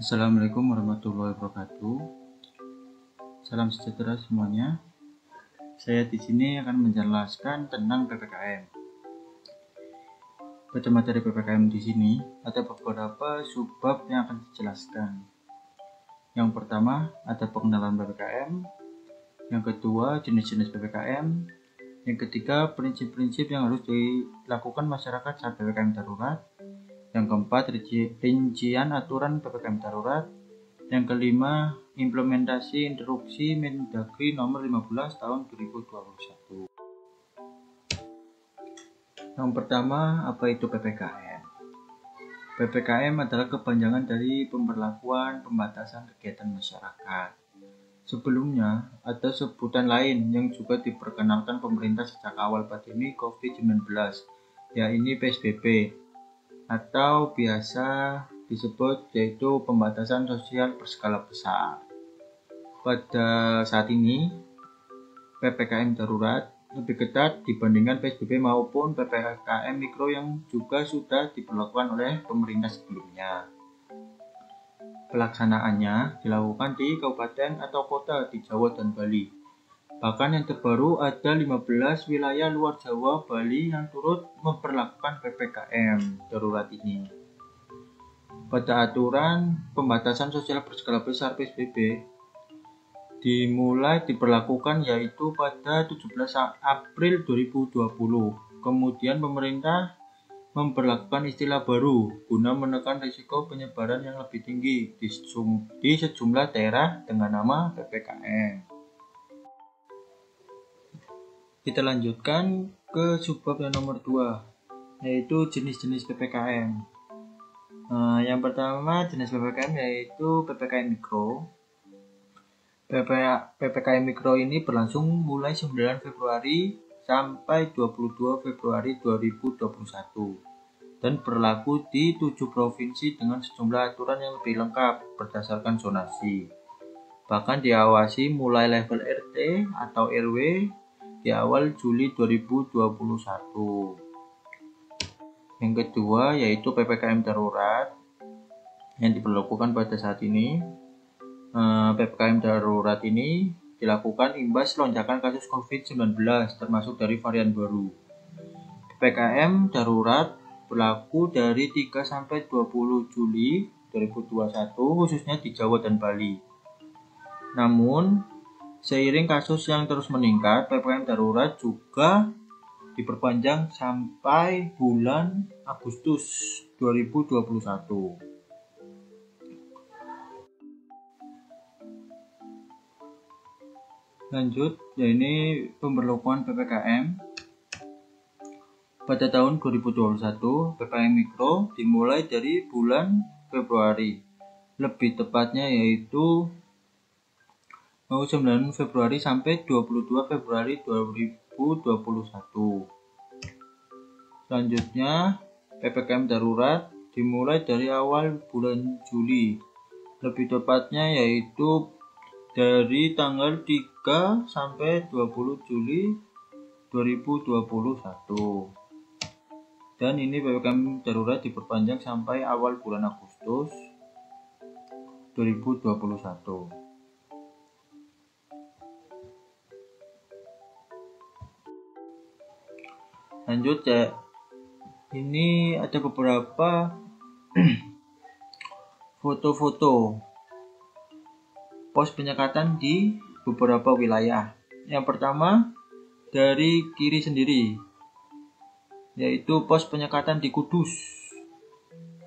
Assalamualaikum warahmatullahi wabarakatuh. Salam sejahtera semuanya. Saya di sini akan menjelaskan tentang PPKM. Pada materi PPKM di sini ada beberapa subbab yang akan dijelaskan. Yang pertama ada pengenalan PPKM, yang kedua jenis-jenis PPKM, yang ketiga prinsip-prinsip yang harus dilakukan masyarakat saat PPKM darurat, yang keempat rincian aturan PPKM darurat, yang kelima implementasi instruksi Mendagri nomor 15 tahun 2021. Yang pertama, apa itu PPKM? PPKM adalah kepanjangan dari pemberlakuan pembatasan kegiatan masyarakat. Sebelumnya, ada sebutan lain yang juga diperkenalkan pemerintah sejak awal pandemi COVID-19, yaitu PSBB, atau biasa disebut yaitu pembatasan sosial berskala besar. Pada saat ini, PPKM darurat lebih ketat dibandingkan PSBB maupun PPKM mikro yang juga sudah diberlakukan oleh pemerintah sebelumnya. Pelaksanaannya dilakukan di kabupaten atau kota di Jawa dan Bali. Bahkan yang terbaru ada 15 wilayah luar Jawa, Bali yang turut memperlakukan PPKM darurat ini. Pada aturan pembatasan sosial berskala besar PSBB dimulai diberlakukan yaitu pada 17 April 2020. Kemudian pemerintah memperlakukan istilah baru guna menekan risiko penyebaran yang lebih tinggi di sejumlah daerah dengan nama PPKM. Kita lanjutkan ke subbab yang nomor 2, yaitu jenis-jenis PPKM. Yang pertama jenis PPKM yaitu PPKM Mikro. PPKM Mikro ini berlangsung mulai 9 Februari sampai 22 Februari 2021 dan berlaku di 7 provinsi dengan sejumlah aturan yang lebih lengkap berdasarkan zonasi. Bahkan diawasi mulai level RT atau RW di awal Juli 2021. Yang kedua yaitu PPKM darurat yang diberlakukan pada saat ini. PPKM darurat ini dilakukan imbas lonjakan kasus COVID-19 termasuk dari varian baru. PPKM darurat berlaku dari 3 sampai 20 Juli 2021 khususnya di Jawa dan Bali. Namun, seiring kasus yang terus meningkat, PPKM darurat juga diperpanjang sampai bulan Agustus 2021. Lanjut, ini pemberlakuan PPKM. Pada tahun 2021, PPKM Mikro dimulai dari bulan Februari. Lebih tepatnya yaitu 9 Februari sampai 22 Februari 2021. Selanjutnya, PPKM darurat dimulai dari awal bulan Juli. Lebih tepatnya yaitu dari tanggal 3 sampai 20 Juli 2021. Dan ini PPKM darurat diperpanjang sampai awal bulan Agustus 2021. Lanjut ya, ini ada beberapa foto-foto pos penyekatan di beberapa wilayah. Yang pertama dari kiri sendiri, yaitu pos penyekatan di Kudus.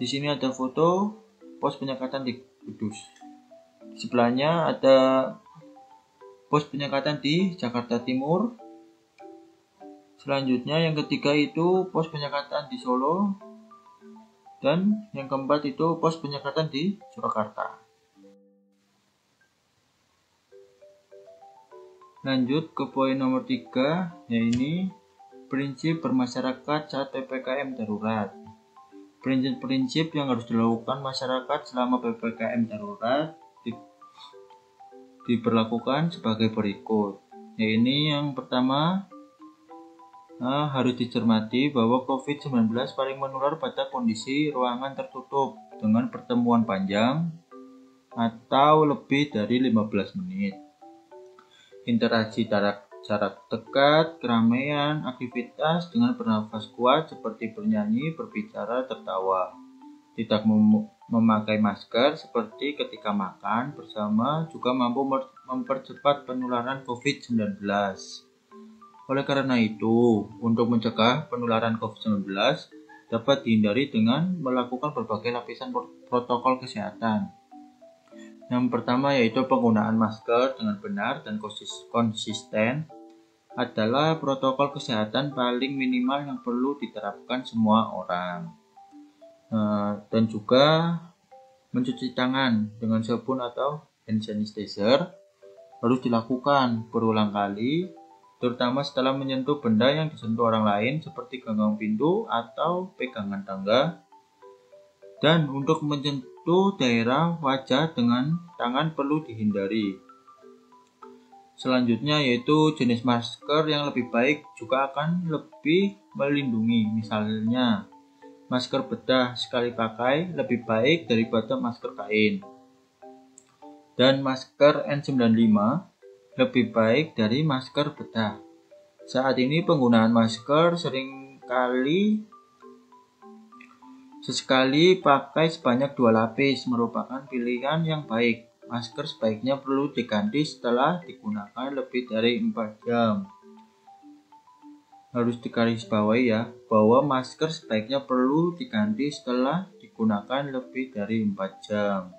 Di sini ada foto pos penyekatan di Kudus. Sebelahnya ada pos penyekatan di Jakarta Timur. Selanjutnya yang ketiga itu pos penyekatan di Solo. Dan yang keempat itu pos penyekatan di Surakarta. Lanjut ke poin nomor 3, yaitu prinsip bermasyarakat saat PPKM darurat. Prinsip-prinsip yang harus dilakukan masyarakat selama PPKM darurat diberlakukan sebagai berikut. Yaitu yang pertama, harus dicermati bahwa COVID-19 paling menular pada kondisi ruangan tertutup dengan pertemuan panjang, atau lebih dari 15 menit. Interaksi jarak dekat, keramaian, aktivitas dengan bernafas kuat seperti bernyanyi, berbicara, tertawa. Tidak memakai masker seperti ketika makan bersama juga mampu mempercepat penularan COVID-19. Oleh karena itu, untuk mencegah penularan COVID-19 dapat dihindari dengan melakukan berbagai lapisan protokol kesehatan. Yang pertama yaitu penggunaan masker dengan benar dan konsisten adalah protokol kesehatan paling minimal yang perlu diterapkan semua orang. Dan juga mencuci tangan dengan sabun atau hand sanitizer harus dilakukan berulang kali, terutama setelah menyentuh benda yang disentuh orang lain seperti gagang pintu atau pegangan tangga. Dan untuk menyentuh daerah wajah dengan tangan perlu dihindari. Selanjutnya yaitu jenis masker yang lebih baik juga akan lebih melindungi. Misalnya, masker bedah sekali pakai lebih baik daripada masker kain. Dan masker N95 lebih baik dari masker bedah. Saat ini penggunaan masker sesekali pakai sebanyak 2 lapis merupakan pilihan yang baik. Masker sebaiknya perlu diganti setelah digunakan lebih dari 4 jam. Harus digarisbawahi ya, bahwa masker sebaiknya perlu diganti setelah digunakan lebih dari 4 jam.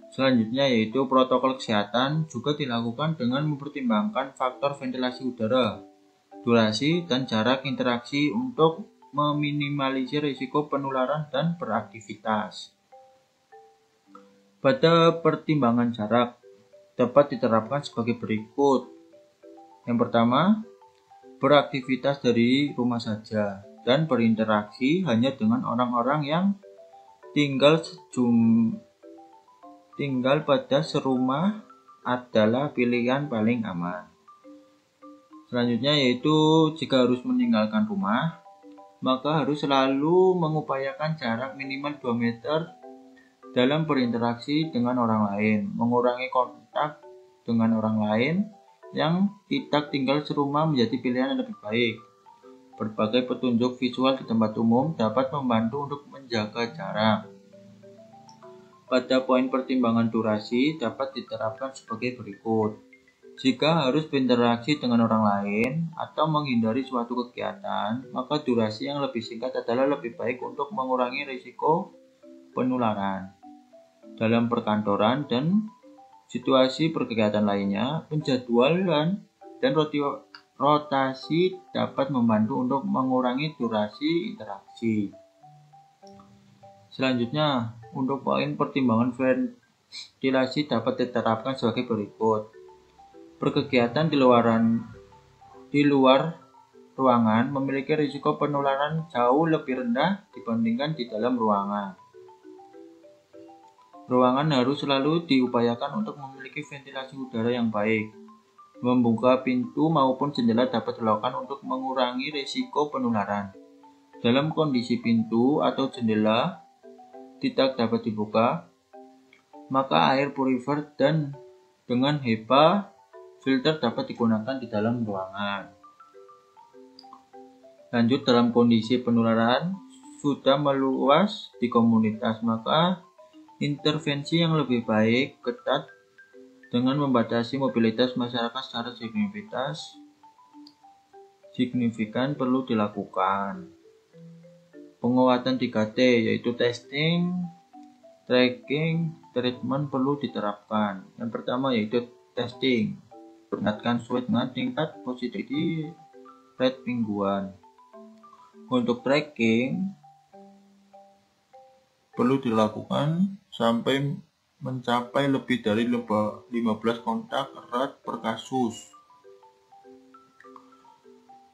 Selanjutnya yaitu protokol kesehatan juga dilakukan dengan mempertimbangkan faktor ventilasi udara, durasi, dan jarak interaksi untuk meminimalisir risiko penularan dan beraktivitas. Pada pertimbangan jarak dapat diterapkan sebagai berikut. Yang pertama, beraktivitas dari rumah saja dan berinteraksi hanya dengan orang-orang yang tinggal pada serumah adalah pilihan paling aman. Selanjutnya yaitu jika harus meninggalkan rumah, maka harus selalu mengupayakan jarak minimal 2 meter dalam berinteraksi dengan orang lain, mengurangi kontak dengan orang lain yang tidak tinggal serumah menjadi pilihan yang lebih baik. Berbagai petunjuk visual di tempat umum dapat membantu untuk menjaga jarak. Pada poin pertimbangan durasi dapat diterapkan sebagai berikut. Jika harus berinteraksi dengan orang lain atau menghindari suatu kegiatan, maka durasi yang lebih singkat adalah lebih baik untuk mengurangi risiko penularan. Dalam perkantoran dan situasi berkegiatan lainnya, penjadwalan dan rotasi dapat membantu untuk mengurangi durasi interaksi. Selanjutnya, untuk poin pertimbangan ventilasi dapat diterapkan sebagai berikut. Berkegiatan di luar ruangan memiliki risiko penularan jauh lebih rendah dibandingkan di dalam ruangan. Ruangan harus selalu diupayakan untuk memiliki ventilasi udara yang baik. Membuka pintu maupun jendela dapat dilakukan untuk mengurangi risiko penularan. Dalam kondisi pintu atau jendela tidak dapat dibuka, maka air purifier dan dengan HEPA filter dapat digunakan di dalam ruangan. Lanjut, dalam kondisi penularan sudah meluas di komunitas, maka intervensi yang lebih baik ketat dengan membatasi mobilitas masyarakat secara signifikan perlu dilakukan. Penguatan 3T yaitu testing, tracking, treatment perlu diterapkan. Yang pertama yaitu testing. Ingatkan sesuai dengan tingkat positivity rate mingguan. Untuk tracking perlu dilakukan sampai mencapai lebih dari 15 kontak erat per kasus.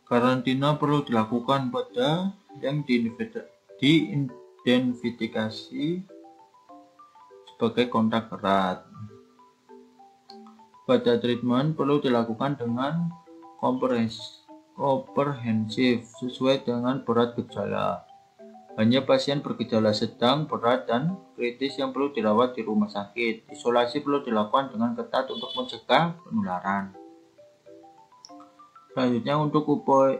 Karantina perlu dilakukan pada yang diidentifikasi sebagai kontak erat. Pada treatment perlu dilakukan dengan komprehensif sesuai dengan berat gejala. Hanya pasien bergejala sedang, berat, dan kritis yang perlu dirawat di rumah sakit. Isolasi perlu dilakukan dengan ketat untuk mencegah penularan. Selanjutnya untuk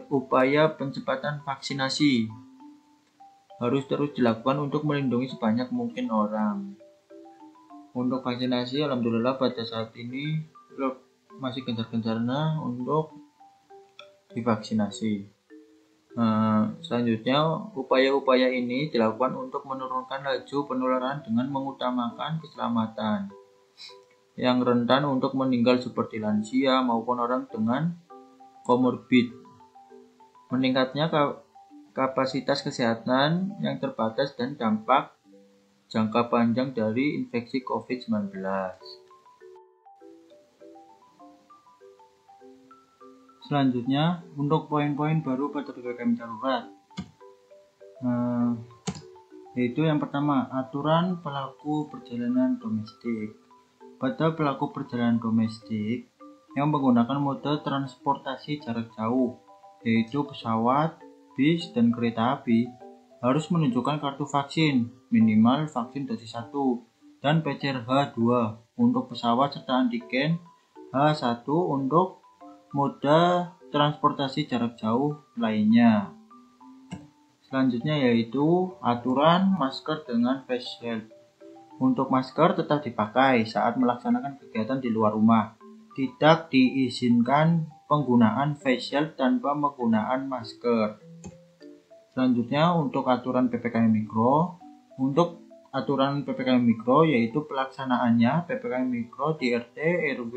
upaya pencepatan vaksinasi harus terus dilakukan untuk melindungi sebanyak mungkin orang. Untuk vaksinasi, alhamdulillah pada saat ini masih gencar-gencarnya untuk divaksinasi. Selanjutnya, upaya-upaya ini dilakukan untuk menurunkan laju penularan dengan mengutamakan keselamatan yang rentan untuk meninggal seperti lansia maupun orang dengan komorbid. Meningkatnya kapasitas kesehatan yang terbatas dan dampak jangka panjang dari infeksi COVID-19. Selanjutnya, untuk poin-poin baru pada PPKM darurat, yaitu yang pertama, aturan pelaku perjalanan domestik. Pada pelaku perjalanan domestik yang menggunakan mode transportasi jarak jauh, yaitu pesawat, bis, dan kereta api, harus menunjukkan kartu vaksin, minimal vaksin dosis 1, dan PCR H2 untuk pesawat serta antigen H1 untuk moda transportasi jarak jauh lainnya. Selanjutnya yaitu aturan masker dengan face shield. Untuk masker tetap dipakai saat melaksanakan kegiatan di luar rumah. Tidak diizinkan penggunaan face shield tanpa penggunaan masker. Selanjutnya untuk aturan PPKM Mikro. Untuk aturan PPKM Mikro yaitu pelaksanaannya PPKM Mikro di RT, RW,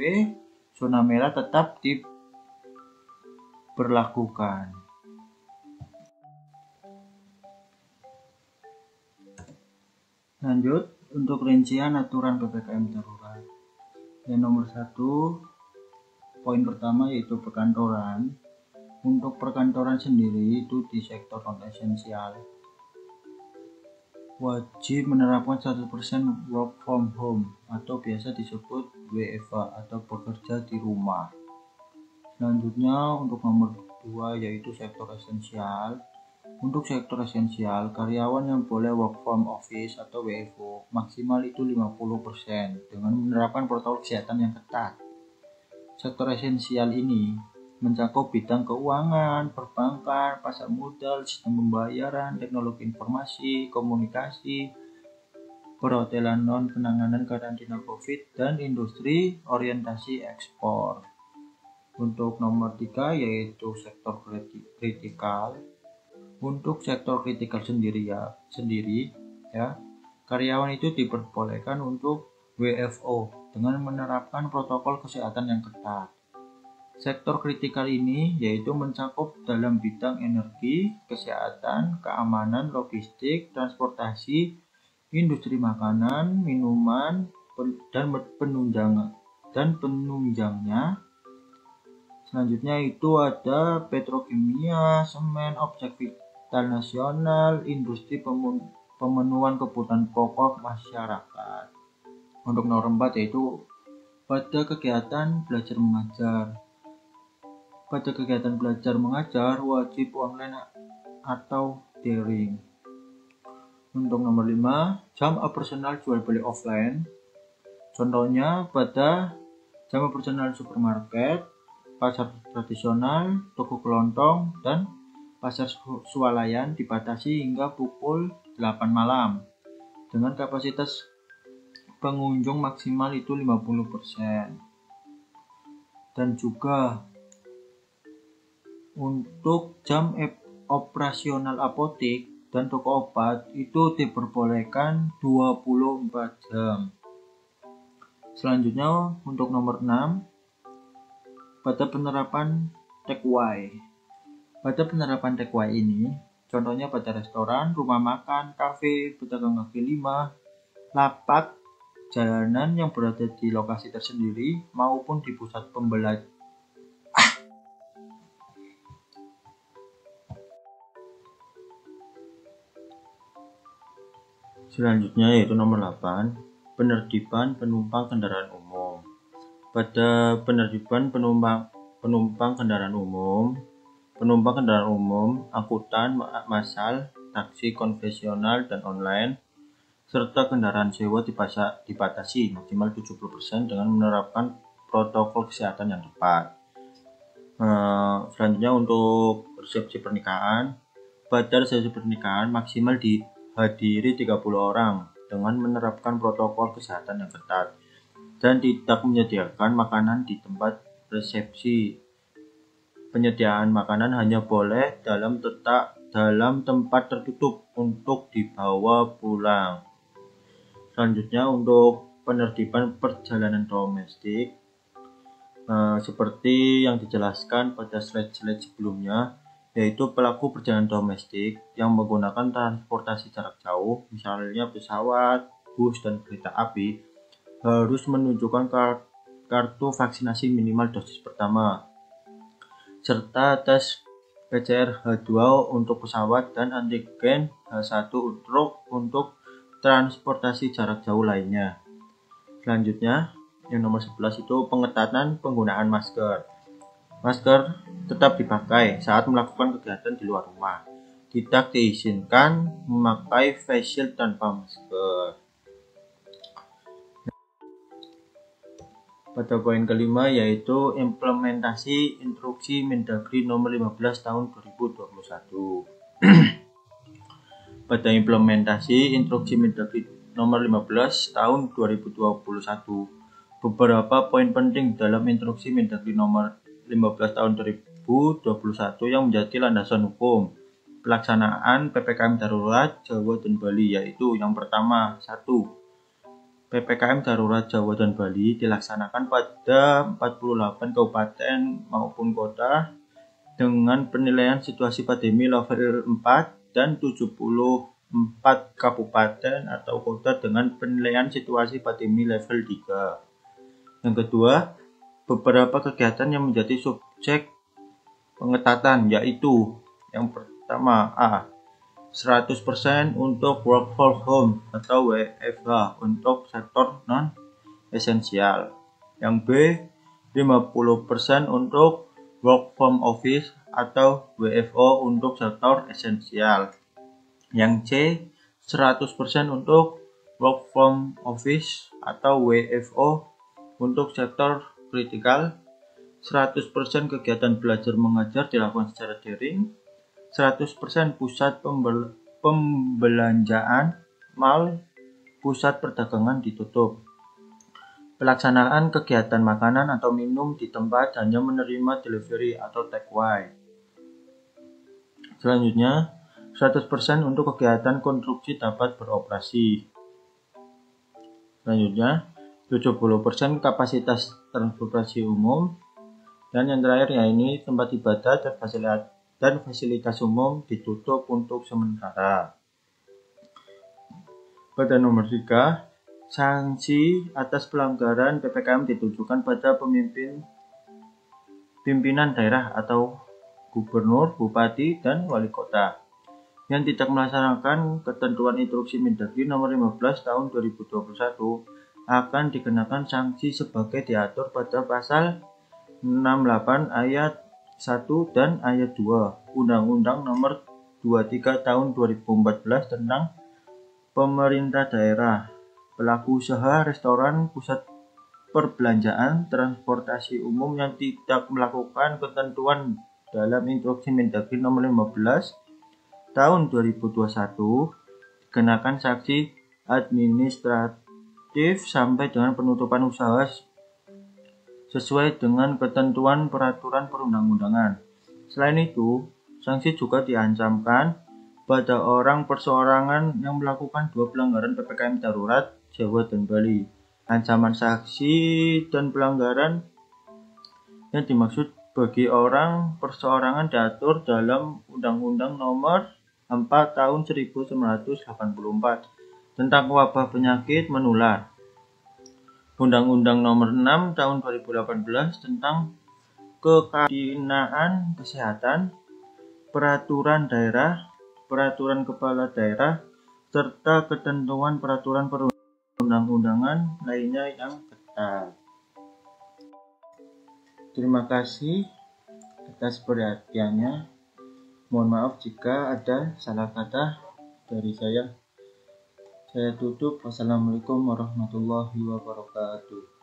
zona merah tetap diberlakukan. Lanjut untuk rincian aturan PPKM darurat. Yang nomor 1, poin pertama yaitu perkantoran. Untuk perkantoran sendiri itu di sektor non esensial wajib menerapkan 100% work from home atau biasa disebut WFH atau bekerja di rumah. Selanjutnya untuk nomor 2 yaitu sektor esensial. Untuk sektor esensial, karyawan yang boleh work from office atau WFO maksimal itu 50% dengan menerapkan protokol kesehatan yang ketat. Sektor esensial ini mencakup bidang keuangan, perbankan, pasar modal, sistem pembayaran, teknologi informasi, komunikasi, perhotelan non-penanganan karantina COVID, dan industri orientasi ekspor. Untuk nomor 3 yaitu sektor kritikal. Untuk sektor kritikal sendiri, karyawan itu diperbolehkan untuk WFO dengan menerapkan protokol kesehatan yang ketat. Sektor kritikal ini yaitu mencakup dalam bidang energi, kesehatan, keamanan, logistik, transportasi, industri makanan, minuman, dan penunjangnya. Selanjutnya itu ada petrokimia, semen, objek vital nasional, industri pemenuhan kebutuhan pokok masyarakat. Untuk nomor 4 yaitu pada kegiatan belajar mengajar. Pada kegiatan belajar mengajar wajib online atau daring. Untuk nomor 5, jam operasional jual beli offline. Contohnya pada jam operasional supermarket, pasar tradisional, toko kelontong, dan pasar swalayan dibatasi hingga pukul 8 malam dengan kapasitas pengunjung maksimal itu 50%. Dan juga untuk jam operasional apotek dan toko obat itu diperbolehkan 24 jam. Selanjutnya untuk nomor 6, pada penerapan take away. Pada penerapan take away ini, contohnya pada restoran, rumah makan, kafe, pedagang kaki lima, lapak, jalanan yang berada di lokasi tersendiri maupun di pusat pembelajaran. Selanjutnya yaitu nomor 8, penertiban penumpang kendaraan umum. Pada penertiban penumpang kendaraan umum, angkutan massal taksi konvensional dan online, serta kendaraan sewa dibatasi maksimal 70% dengan menerapkan protokol kesehatan yang tepat. Selanjutnya untuk resepsi pernikahan, pada resepsi pernikahan maksimal dihadiri 30 orang dengan menerapkan protokol kesehatan yang ketat dan tidak menyediakan makanan di tempat resepsi. Penyediaan makanan hanya boleh dalam tempat tertutup untuk dibawa pulang. Selanjutnya untuk penertiban perjalanan domestik, seperti yang dijelaskan pada slide-slide sebelumnya, yaitu pelaku perjalanan domestik yang menggunakan transportasi jarak jauh, misalnya pesawat, bus, dan kereta api, harus menunjukkan kartu vaksinasi minimal dosis pertama, serta tes PCR H2 untuk pesawat dan antigen H1 untuk transportasi jarak jauh lainnya. Selanjutnya, yang nomor 11 itu pengetatan penggunaan masker. Masker tetap dipakai saat melakukan kegiatan di luar rumah. Tidak diizinkan memakai face shield tanpa masker. Pada poin kelima yaitu implementasi instruksi Mendagri nomor 15 tahun 2021. Pada implementasi instruksi Mendagri nomor 15 tahun 2021, beberapa poin penting dalam instruksi Mendagri nomor 15 tahun 2021 yang menjadi landasan hukum pelaksanaan PPKM darurat Jawa dan Bali, yaitu yang pertama, 1. PPKM darurat Jawa dan Bali dilaksanakan pada 48 kabupaten maupun kota dengan penilaian situasi pandemi level 4 dan 74 kabupaten atau kota dengan penilaian situasi pandemi level 3. Yang kedua, beberapa kegiatan yang menjadi subjek pengetatan, yaitu yang pertama, A. 100% untuk work from home atau WFH untuk sektor non-esensial. Yang B. 50% untuk work from office atau WFO untuk sektor esensial. Yang C. 100% untuk work from office atau WFO untuk sektor kritikal. 100% kegiatan belajar mengajar dilakukan secara daring. 100% pusat pembelanjaan, mal, pusat perdagangan ditutup. Pelaksanaan kegiatan makanan atau minum di tempat hanya menerima delivery atau take away. Selanjutnya, 100% untuk kegiatan konstruksi dapat beroperasi. Selanjutnya, 70% kapasitas transportasi umum. Dan yang terakhir ya ini tempat ibadah dan fasilitas umum ditutup untuk sementara. Pada nomor 3, sanksi atas pelanggaran PPKM ditujukan pada pimpinan daerah atau gubernur, bupati, dan wali kota yang tidak melaksanakan ketentuan instruksi Mendagri nomor 15 tahun 2021 akan dikenakan sanksi sebagai diatur pada pasal 68 ayat 1 dan ayat 2 Undang-Undang nomor 23 tahun 2014 tentang pemerintah daerah, pelaku usaha restoran, pusat perbelanjaan, transportasi umum yang tidak melakukan ketentuan dalam instruksi Mendagri nomor 15 tahun 2021 dikenakan sanksi administratif sampai dengan penutupan usaha sesuai dengan ketentuan peraturan perundang-undangan. Selain itu, sanksi juga diancamkan pada orang perseorangan yang melakukan 2 pelanggaran PPKM darurat Jawa dan Bali. Ancaman sanksi dan pelanggaran yang dimaksud bagi orang perseorangan diatur dalam Undang-Undang nomor 4 tahun 1984 tentang wabah penyakit menular. Undang-Undang nomor 6 tahun 2018 tentang kekarantinaan kesehatan, peraturan daerah, peraturan kepala daerah, serta ketentuan peraturan perundang-undangan lainnya yang ketat. Terima kasih atas perhatiannya. Mohon maaf jika ada salah kata dari saya. Saya tutup. Wassalamualaikum warahmatullahi wabarakatuh.